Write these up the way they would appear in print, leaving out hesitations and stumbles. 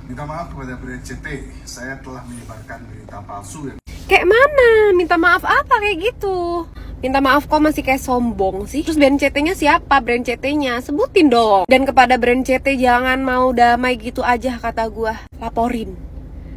Minta maaf kepada BNCT, saya telah menyebarkan berita palsu yang... Kayak mana? Minta maaf apa kayak gitu? Minta maaf kok masih kayak sombong sih? Terus brand CT-nya siapa? Brand CT-nya? Sebutin dong. Dan kepada brand CT jangan mau damai gitu aja kata gua. Laporin.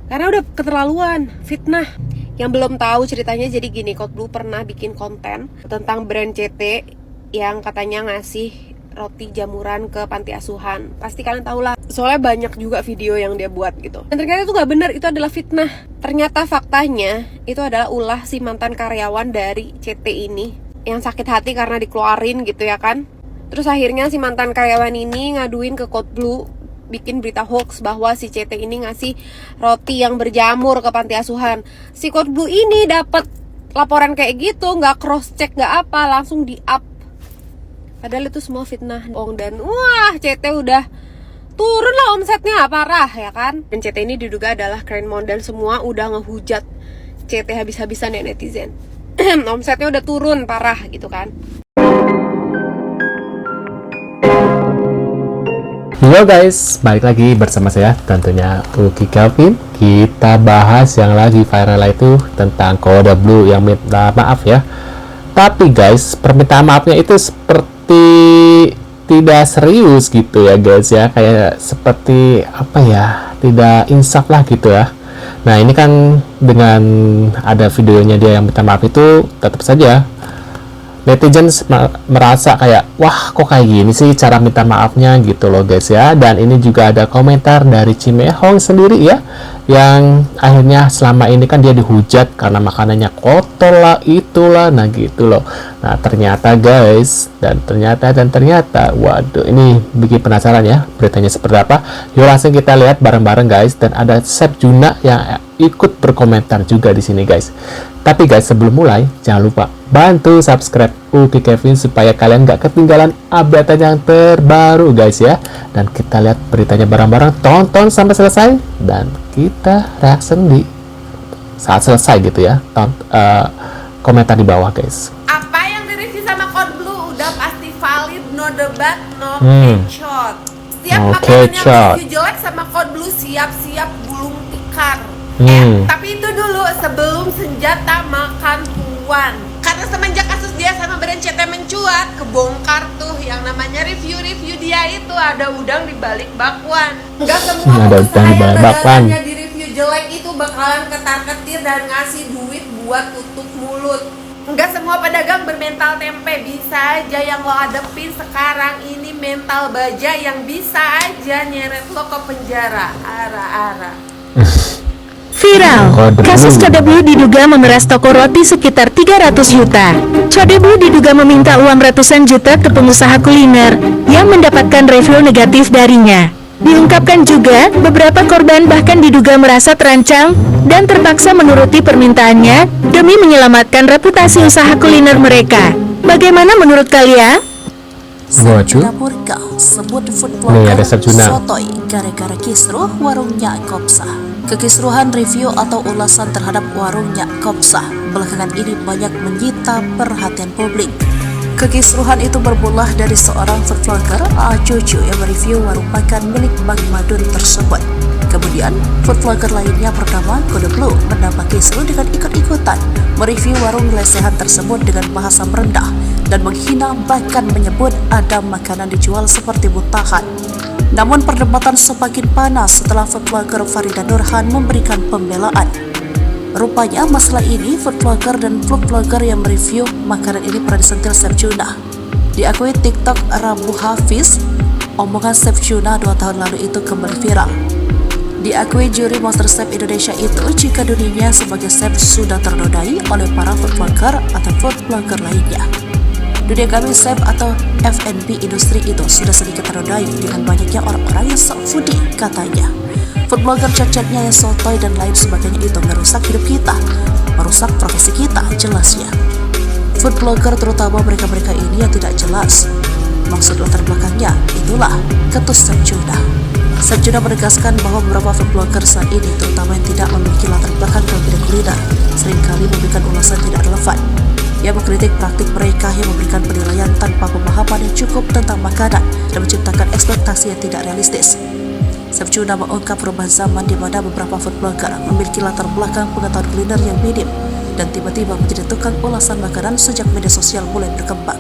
Karena udah keterlaluan, fitnah. Yang belum tahu ceritanya jadi gini, Coldblue pernah bikin konten tentang brand CT yang katanya ngasih roti jamuran ke panti asuhan. Pasti kalian tahu lah. Soalnya banyak juga video yang dia buat gitu. Dan ternyata itu gak benar, itu adalah fitnah. Ternyata faktanya itu adalah ulah si mantan karyawan dari CT ini yang sakit hati karena dikeluarin gitu ya kan. Terus akhirnya si mantan karyawan ini ngaduin ke Coldblue, bikin berita hoax bahwa si CT ini ngasih roti yang berjamur ke panti asuhan. Si Coldblue ini dapat laporan kayak gitu, nggak cross check nggak apa, langsung di up. Padahal itu semua fitnah bohong. Dan wah, CT udah turun lah omsetnya, parah ya kan. Dan CT ini diduga adalah keren model, semua udah ngehujat CT habis-habisan ya netizen. Omsetnya udah turun parah gitu kan. Halo guys, balik lagi bersama saya tentunya Uki Kelvin. Kita bahas yang lagi viral itu tentang Coldblue yang minta maaf ya. Tapi guys, permintaan maafnya itu seperti tidak serius gitu ya guys ya. Kayak seperti apa ya, tidak insaf lah gitu ya. Nah ini kan dengan ada videonya dia yang minta maaf itu, tetap saja netizen merasa kayak wah kok kayak gini sih cara minta maafnya gitu loh guys ya. Dan ini juga ada komentar dari Cimehong sendiri ya, yang akhirnya selama ini kan dia dihujat karena makanannya kotor lah itulah, nah gitu loh. Nah ternyata guys, dan ternyata waduh, ini bikin penasaran ya beritanya seperti apa. Yuk langsung kita lihat bareng-bareng guys. Dan ada Chef Juna yang ikut berkomentar juga di sini guys. Tapi guys, sebelum mulai jangan lupa bantu subscribe Uki Kevin supaya kalian gak ketinggalan update yang terbaru guys ya. Dan kita lihat beritanya bareng-bareng, tonton sampai selesai dan kita reaction di saat selesai gitu ya. Komentar di bawah guys. Apa yang direview sama Coldblue udah pasti valid, no debat, no headshot. Setiap makanan yang review jelek sama Coldblue siap-siap gulung tikar. Tapi itu dulu sebelum senjata makan tuan. Karena semenjak kasus dia sama brand CT mencuat, kebongkar tuh yang namanya review-review dia itu ada udang di balik bakwan. Enggak semua usaha yang dagangannya di review jelek itu bakalan ketar-ketir dan ngasih duit buat tutup mulut. Enggak semua pedagang bermental tempe. Bisa aja yang lo adepin sekarang ini mental baja yang bisa aja nyeret lo ke penjara. Ara-ara. Viral, kasus Coldblue diduga memeras toko roti sekitar 300 juta. Coldblue diduga meminta uang ratusan juta ke pengusaha kuliner yang mendapatkan review negatif darinya. Diungkapkan juga, beberapa korban bahkan diduga merasa terancam dan terpaksa menuruti permintaannya demi menyelamatkan reputasi usaha kuliner mereka. Bagaimana menurut kalian? Sebut food blogger sotoy gara-gara kisruh warungnya Kopsah. Kekisruhan review atau ulasan terhadap warungnya Kopsah belakangan ini banyak menyita perhatian publik. Kekisruhan itu bermula dari seorang food vlogger Cucu yang mereview warung makan milik Bang Madun tersebut. Kemudian, food vlogger lainnya bernama Coldblue menambah kisruh dengan ikut-ikutan mereview warung lesehan tersebut dengan bahasa merendah dan menghina, bahkan menyebut ada makanan dijual seperti muntahan. Namun perdebatan semakin panas setelah food vlogger Farida Nurhan memberikan pembelaan. Rupanya masalah ini food vlogger dan vlog vlogger yang mereview makanan ini pernah disentil Chef Juna. Diakui TikTok Rabu Hafiz, omongan Chef Juna 2 tahun lalu itu kembali viral. Diakui juri MasterChef Indonesia itu jika dunianya sebagai chef sudah ternodai oleh para food vlogger atau food blogger lainnya. Dunia kami chef atau F&B industri itu sudah sedikit ternodai dengan banyaknya orang-orang yang sok foodie katanya. Food blogger cacatnya yang sotoy dan lain sebagainya itu merusak hidup kita, merusak profesi kita jelasnya. Food blogger terutama mereka-mereka ini yang tidak jelas maksud latar belakangnya, itulah ketus Chef Juna. Chef Juna menegaskan bahwa beberapa food blogger saat ini terutama yang tidak memiliki latar belakang dalam bidang kuliner seringkali memberikan ulasan tidak relevan. Ia mengkritik praktik mereka yang memberikan penilaian tanpa pemahaman yang cukup tentang makanan dan menciptakan ekspektasi yang tidak realistis. Sepjuna mengungkap perubahan zaman di mana beberapa food blogger memiliki latar belakang pengetahuan kuliner yang minim dan tiba-tiba menjadi tukang ulasan makanan sejak media sosial mulai berkembang.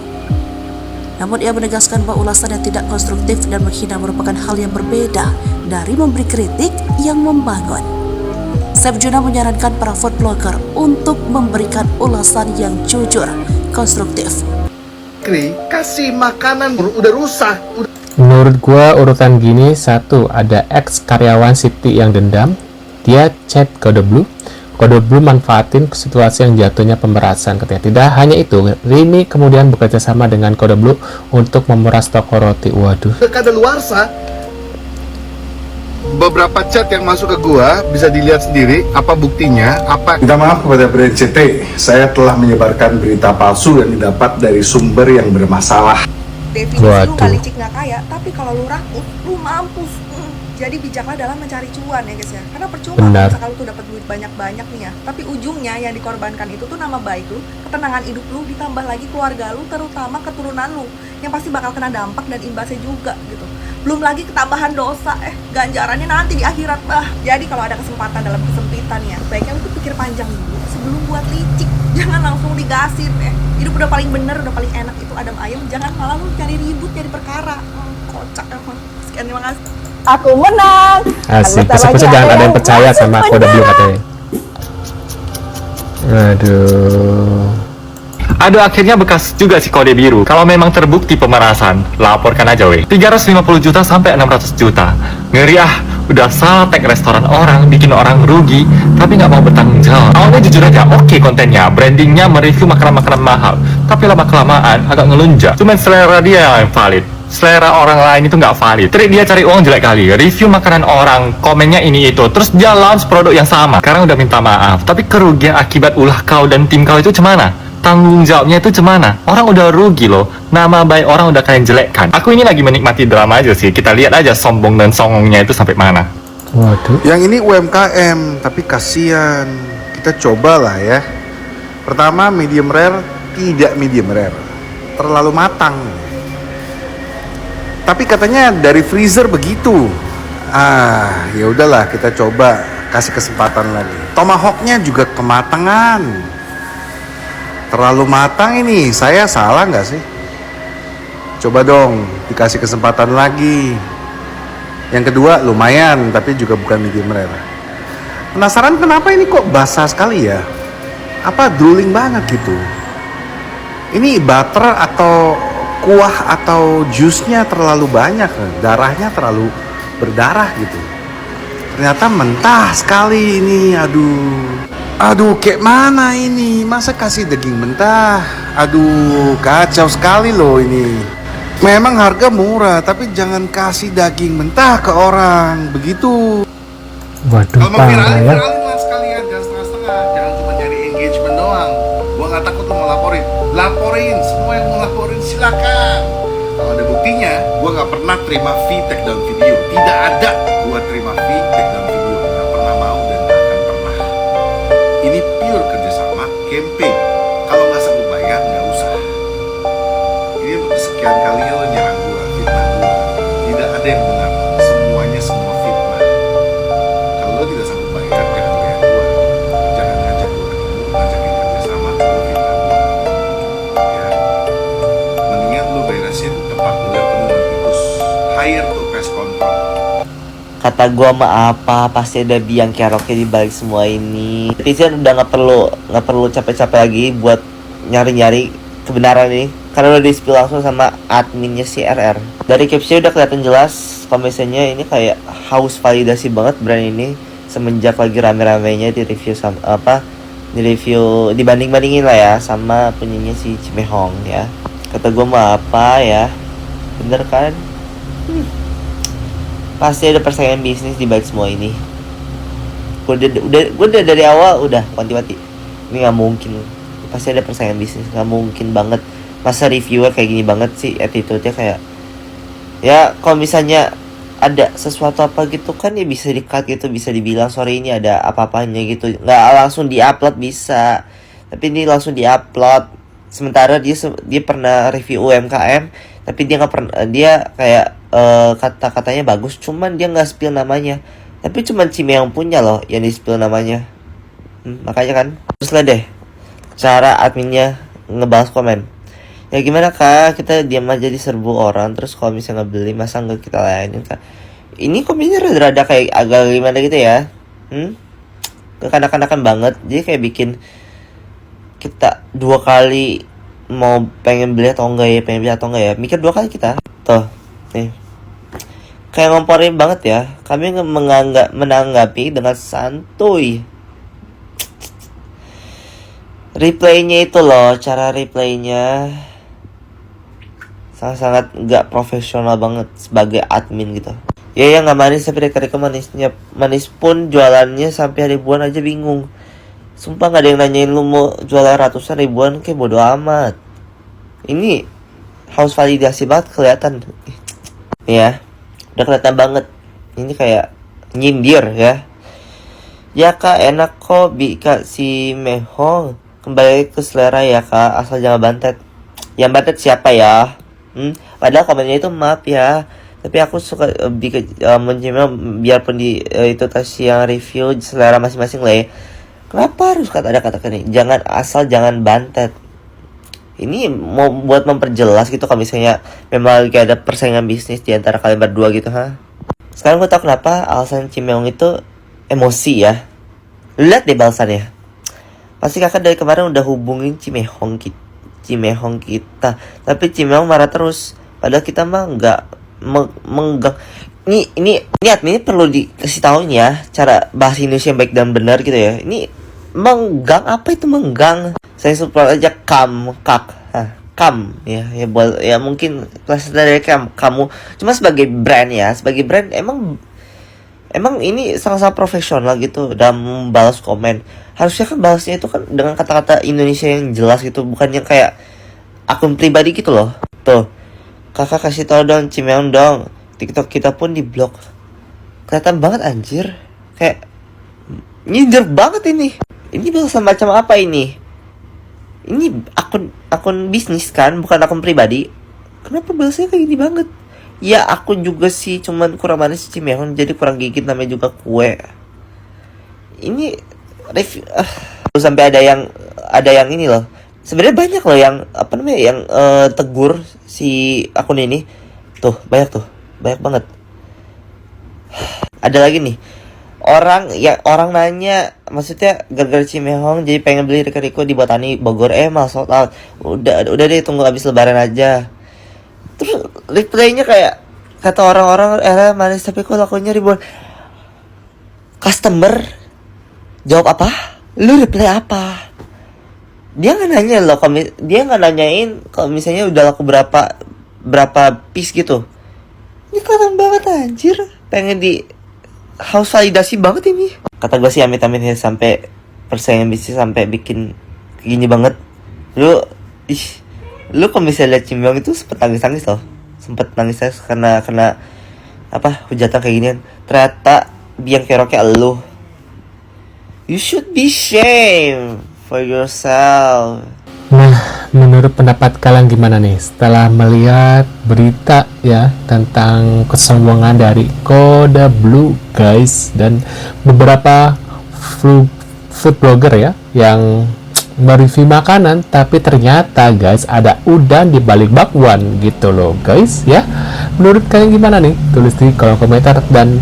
Namun ia menegaskan bahwa ulasan yang tidak konstruktif dan menghina merupakan hal yang berbeda dari memberi kritik yang membangun. Sepjuna menyarankan para food blogger untuk memberikan ulasan yang jujur, konstruktif. Kasih makanan udah rusak. Menurut gua urutan gini, satu, ada ex karyawan Siti yang dendam, dia chat Kode Blue manfaatin situasi yang jatuhnya pemerasan katanya. Tidak hanya itu, Rini kemudian bekerja sama dengan Kode Blue untuk memeras toko roti. Waduh. Kadaluarsa. Beberapa chat yang masuk ke gua bisa dilihat sendiri. Apa buktinya? Minta maaf kepada brand CT. Saya telah menyebarkan berita palsu yang didapat dari sumber yang bermasalah. Definisi lu gak licik gak kaya, tapi kalau lu rakus, lu mampus. Jadi bijaklah dalam mencari cuan ya guys ya. Karena percuma kalau lu tuh dapat duit banyak-banyak nih ya, tapi ujungnya yang dikorbankan itu tuh nama baik lu, ketenangan hidup lu, ditambah lagi keluarga lu, terutama keturunan lu yang pasti bakal kena dampak dan imbasnya juga gitu. Belum lagi ketambahan dosa, ganjarannya nanti di akhirat bah. Jadi kalau ada kesempatan dalam kesempitan ya, baiknya lu tuh pikir panjang dulu sebelum buat licik. Jangan langsung digasin Hidup udah paling bener, udah paling enak itu adem ayem. Jangan malah lu cari ribut, cari perkara. Kocak emang. Sekian, terima kasih. Aku menang. Asik, besok-besok jangan ada yang percaya sama Kode Blue katanya. Aduh, akhirnya bekas juga si Kode Biru. Kalau memang terbukti pemerasan, laporkan aja weh. 350 juta sampai 600 juta. Ngeri ah, udah salah tag restoran orang, bikin orang rugi, tapi nggak mau bertanggung jawab. Awalnya jujur aja, oke kontennya, brandingnya mereview makanan-makanan mahal, tapi lama-kelamaan agak ngelunjak. Cuman selera dia yang valid. Selera orang lain itu nggak valid. Trik dia cari uang jelek kali. Review makanan orang, komennya ini itu, terus dia launch produk yang sama. Sekarang udah minta maaf, tapi kerugian akibat ulah kau dan tim kau itu cemana? Tanggung jawabnya itu cemana? Orang udah rugi loh. Nama baik orang udah kalian jelekkan. Aku ini lagi menikmati drama aja sih. Kita lihat aja sombong dan songongnya itu sampai mana. Waduh. Yang ini UMKM, tapi kasihan. Kita cobalah ya. Pertama medium rare, tidak medium rare. Terlalu matang. Tapi katanya dari freezer begitu. Ya udahlah, kita coba kasih kesempatan lagi. Tomahawknya juga kematangan. Terlalu matang ini. Saya salah nggak sih? Coba dong, dikasih kesempatan lagi. Yang kedua lumayan, tapi juga bukan medium rare. Penasaran kenapa ini kok basah sekali ya? Apa drooling banget gitu? Ini butter atau kuah atau jusnya terlalu banyak, darahnya terlalu berdarah gitu. Ternyata mentah sekali ini, aduh kayak mana ini, masa kasih daging mentah? Aduh kacau sekali loh ini. Memang harga murah, tapi jangan kasih daging mentah ke orang begitu. Waduh, Kalau mau viralin ya. lah sekalian, jangan setengah-setengah. Jangan cuma nyari engagement doang. Gua nggak takut lu mau laporin, semua yang mau laporin silakan. Kalau ada buktinya, gua nggak pernah terima fee take down video. Tidak ada gua terima fee take down video. Nggak pernah mau dan nggak akan pernah. Ini pure kerjasama campaign. Kalau nggak sanggup bayar, nggak usah. Ini untuk kesekian kalinya lo nyerang gua, fitnah gua. Tidak ada yang benar. Semuanya semua fitnah. Kalau lo tidak sanggup bayar, jangan bayar gua. Jangan ngajak gua ketemu, ngajakin kerjasama, lo fitnah gua. Ya, mendingan lo beresin tempat lo yang penuh dengan tikus. Hire to pest control. Kata gua mah apa, pasti ada biang keroknya di balik semua ini. Netizen udah nggak perlu capek-capek lagi buat nyari-nyari kebenaran ini, karena udah di-spill langsung sama adminnya si RR. Dari caption udah kelihatan jelas kalau misalnya ini kayak haus validasi banget brand ini semenjak lagi rame-ramenya di review dibanding-bandingin lah ya sama punyanya si Cimehong ya. Kata gua mah apa ya, bener kan? Pasti ada persaingan bisnis di balik semua ini. Gue udah dari awal udah wanti-wanti. Ini nggak mungkin. Pasti ada persaingan bisnis. Nggak mungkin banget. Masa reviewer kayak gini banget sih attitude-nya kayak. Ya kalau misalnya ada sesuatu apa gitu kan ya bisa di-cut gitu, bisa dibilang sorry ini ada apa-apanya gitu. Nggak langsung di-upload bisa. Tapi ini langsung di-upload. Sementara dia pernah review UMKM, tapi dia nggak pernah, dia kayak kata-katanya bagus, cuman dia nggak spill namanya. Tapi cuman Cimeong punya loh yang di spill namanya. Makanya kan terus lah deh cara adminnya ngebahas komen. Ya gimana kak, kita diam aja diserbu orang, terus kalau misalnya nggak beli masa nggak kita layanin kak. Ini komennya rada-rada kayak agak gimana gitu ya, kekanak-kanakan banget. Jadi kayak bikin kita 2 kali mau pengen beli atau enggak ya, mikir 2 kali kita. Tuh nih, kayak ngomporin banget ya. Kami menanggapi dengan santuy. Replaynya itu loh, cara replaynya sangat-sangat nggak profesional banget sebagai admin gitu. Ya yang nggak manis tapi reka-reka manis pun jualannya sampai ribuan aja bingung. Sumpah nggak ada yang nanyain lu mau jualan ratusan ribuan, kayak bodo amat. Ini harus validasi banget kelihatan. Ya, udah kelihatan banget. Ini kayak nyindir ya. Ya kak, enak kok Kak si Mehong. Kembali ke selera ya kak, asal jangan bantet. Yang bantet siapa ya? Padahal komennya itu maaf ya, tapi aku suka mencemel biarpun di itu tas yang review selera masing-masing lah ya. Kenapa harus ada kata ini? Jangan bantet. Ini mau buat memperjelas gitu kalau misalnya memang kayak ada persaingan bisnis di antara kalian berdua gitu ha. Sekarang gue tau kenapa alasan Cimeong itu emosi ya. Lihat deh balasannya. Pasti kakak dari kemarin udah hubungin Cimeong kita, tapi Cimeong marah terus. Padahal kita mah nggak menggang. Ini adminnya perlu dikasih tahu ya cara bahasa Indonesia yang baik dan benar gitu ya. Ini menggang, apa itu menggang? Saya support aja kam ya mungkin kelas dari kamu. Cuma sebagai brand ya, emang ini sangat-sangat profesional gitu dalam membalas komen. Harusnya kan balasnya itu kan dengan kata-kata Indonesia yang jelas gitu, bukan yang kayak akun pribadi gitu loh. Tuh, kakak kasih tau dong Cimeong dong, TikTok kita pun di blok. Kelihatan banget anjir, kayak nyindir banget ini. Ini balasan macam apa ini? Ini akun bisnis kan, bukan akun pribadi. Kenapa balasnya kayak gini banget? Ya aku juga sih, cuman kurang manis Cimeong, jadi kurang gigit, namanya juga kue. Ini review sampai ada yang ini loh. Sebenarnya banyak loh yang tegur si akun ini. Tuh, banyak banget. Ada lagi nih. Orang nanya, maksudnya gara-gara Cimeong jadi pengen beli Riko di Botani Bogor, mal sold out. Udah deh, tunggu habis lebaran aja. Terus replaynya kayak kata orang-orang manis tapi kok lakunya ribuan. Customer jawab apa? Lu reply apa? Dia nggak nanya loh, dia nggak nanyain kalau misalnya udah laku berapa piece gitu. Ini kelihatan banget anjir, pengen di harus validasi banget ini. Kata gue sih amit-amit ya, sampai persaingan bisnis sampai bikin gini banget. Lu kalau misalnya lihat Cimeong itu sempet nangis loh. Sempet nangis karena hujatan kayak ginian. Ternyata biang keroknya elu. You should be shame for yourself. Nah, menurut pendapat kalian gimana nih setelah melihat berita ya tentang kesombongan dari Kode Blue guys, dan beberapa food blogger ya yang mereview makanan, tapi ternyata guys ada udang di balik bakwan gitu loh guys ya. Menurut kalian gimana nih? Tulis di kolom komentar. Dan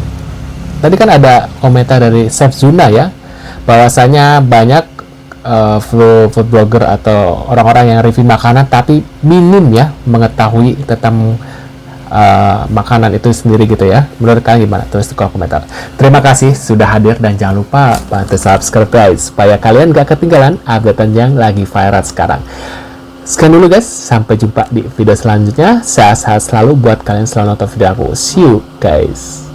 tadi kan ada komentar dari Chef Zuna ya, bahwasanya banyak food blogger atau orang-orang yang review makanan tapi minim ya mengetahui tentang makanan itu sendiri gitu ya. Menurut kalian gimana? Tulis di kolom komentar. Terima kasih sudah hadir dan jangan lupa bantu subscribe guys supaya kalian gak ketinggalan update yang lagi viral sekarang. Sekian dulu guys, sampai jumpa di video selanjutnya. Sehat-sehat selalu buat kalian selalu nonton video aku. See you guys.